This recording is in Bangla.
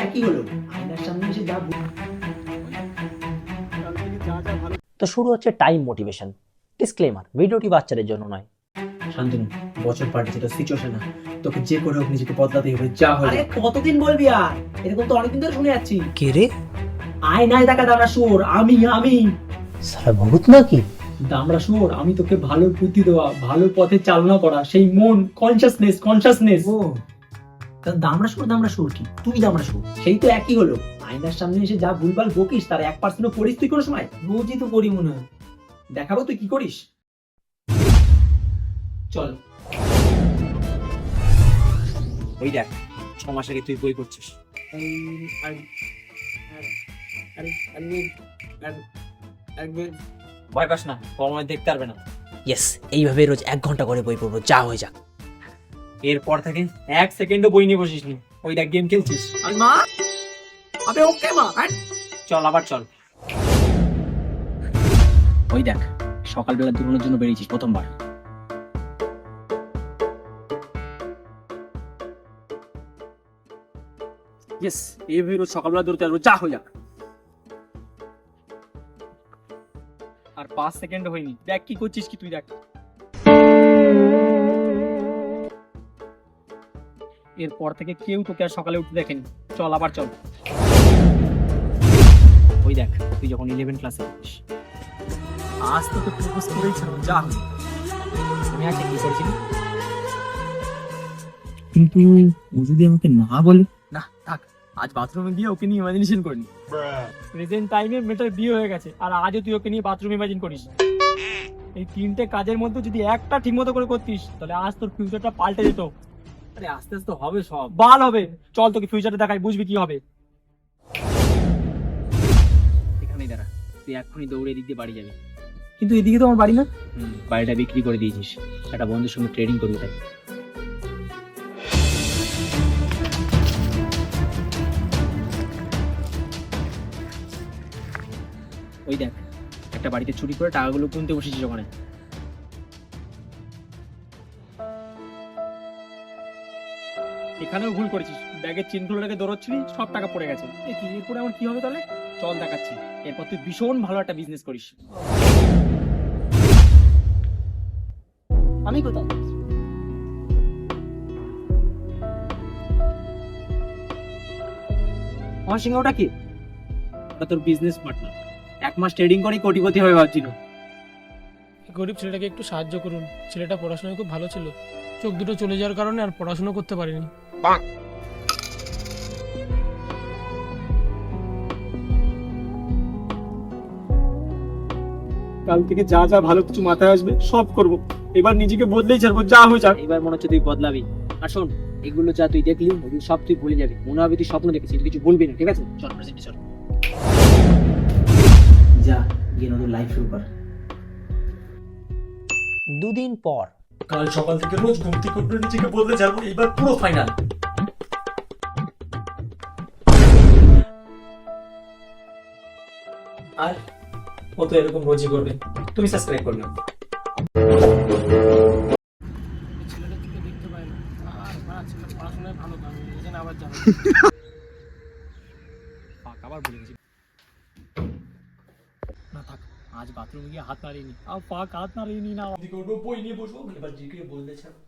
একই হলো, আয়নার সামনে এসে যা তো শুরু হচ্ছে টাইম মোটিভেশন। ডিসক্লেমার, ভিডিওটি বাচ্চাদের জন্য নয়। শান্তনু, বছর পাল্টেছে, তো সিচুয়েশন না, তোকে যে করে হোক নিজেকে বদলাতে হবে, যা হয়। আরে কতদিন বলবি আর? এরকম তো অনেকদিন ধরে শুনে যাচ্ছি। কে রে? আয়নায় দেখা দামড়া শুয়োর, আমি সারা ভূত নাকি? দামড়া শুয়োর, আমি তোকে ভালো বুদ্ধি দেওয়া, ভালো পথে চালনা করা, সেই মন, কনসাসনেস। ও তা দামড়া শুয়োর কি? তুই দামড়া শুয়োর, সেই তো একই হলো। আয়নার সামনে এসে যা ভুলভাল বকিস তার 1% করিস তুই কোনো সময়? রোজই তো করি মনে হয়। দেখাবো তুই কি করিস, চল। ওই দেখ, 6 মাস আগে তুই বই করছিস। ভয় পাস না, সময় দেখতে পারবে না। ইয়েস, এইভাবে রোজ 1 ঘন্টা করে বই পড়বো, যা হয়ে যাক। এরপর থেকে 1 সেকেন্ডও বই নিয়ে বসিস নি। ওই দেখ, গেম খেলছিস। মা, আবে ওকে মা, চল আবার চল। ওই দেখ, সকালবেলা দৌড়ানোর জন্য বেরিয়েছিস প্রথমবার। ইয়েস, এইভাবে রোজ সকালবেলা দৌড়তে আসবো, যা হয়ে যাক। আর 5 সেকেন্ড হয়নি, দেখ কি করছিস কি তুই, দেখ। এরপর থেকে কেউ তোকে আর সকালে উঠতে দেখেনি। চল আবার চল। ওই দেখ, তুই যখন 11 ক্লাসে পড়িস, আজ তোকে প্রপোজ করেছিল, যা হলো। মনে আছে কি করেছিলি? কিন্তু ও যদি আমাকে না বলে? না থাক, আজ বাথরুমে গিয়ে ওকে নিয়ে ইমাজিনেশন করিনি। প্রেজেন্ট টাইমে মেয়েটার বিয়ে হয়ে গেছে, আর আজও তুই ওকে নিয়ে বাথরুম ইমাজিন করিস। এই 3টে কাজের মধ্যে যদি একটা ঠিকমতো করে করতিস, তাহলে আজ তোর ফিউচারটা পাল্টে যেত। আরে আস্তে আস্তে হবে, সব বাল হবে। চল তোকে ফিউচারটা দেখাই, বুঝবি কি হবে। এখানেই দাঁড়া, তুই এক্ষুনি দৌড়ে এদিক দিয়ে বাড়ি যাবি। কিন্তু এদিকে তো আমার বাড়ি না। বাড়িটা বিক্রি করে দিয়েছিস, একটা বন্ধুর সঙ্গে ট্রেডিং করবি তাই। ওই দেখ, একটা বাড়িতে চুরি করে টাকাগুলো কিনতে বসেছিস ওখানে। এখানেও ভুল করেছিস, ব্যাগের চেনগুলো রেখে দৌড়চ্ছিলি, সব টাকা পড়ে গেছে। এরপরে আমার কি হবে তাহলে? চল দেখাচ্ছি। এরপর তুই ভীষণ ভালো একটা বিজনেস করিস। আমি কোথায়? আমার সঙ্গে ওটা কি? ওটা তোর বিজনেস পার্টনার। 1 মাস ট্রেডিং করেই কোটিপতি হয়ে ভাবছিল। গরিব ছেলেটাকে একটু সাহায্য করুন। ছেলেটা পড়াশোনায় খুব ভালো ছিল, চোখ দুটো চলে যাওয়ার কারণে আর পড়াশোনা করতে পারেনি। কাল থেকে যা যা ভালো কিছু মাথায় আসবে সব করব। এবার নিজেকে বদলেই ছাড়বো, যা হয়ে যাক। এবার মনে হচ্ছে তুই বদলাবি। আর শোন, এগুলো যা তুই দেখলি ওগুলো সব তুই ভুলে যাবি। মনে হবে তুই স্বপ্ন দেখেছিস, কিছু ভুলবি না, ঠিক আছে? চল প্রেজেন্টে চল। যা গিয়ে নতুন লাইফ শুরু কর। 2 দিন পর। কাল সকাল থেকে রোজ ঘুম থেকে উঠে নিজেকে বদলে যাবো, এবার পুরো ফাইনাল। আর ও তো এরকম রোজই করবে। তুমি সাবস্ক্রাইব করবে। ছেলেটা দিকে দেখতে পায় না, আর ছেলে পড়াশোনায় ভালো, কারণ এই জন্য আবার যাবে। আবার ভুলে গেছি। না থাক, আজ বাথরুমে গিয়ে হাত নাড়িয়ে নি। আর পাক হাত নাড়িয়ে নি না। বই নিয়ে বসবো, এবার জিকে বদলে ছাড়বো।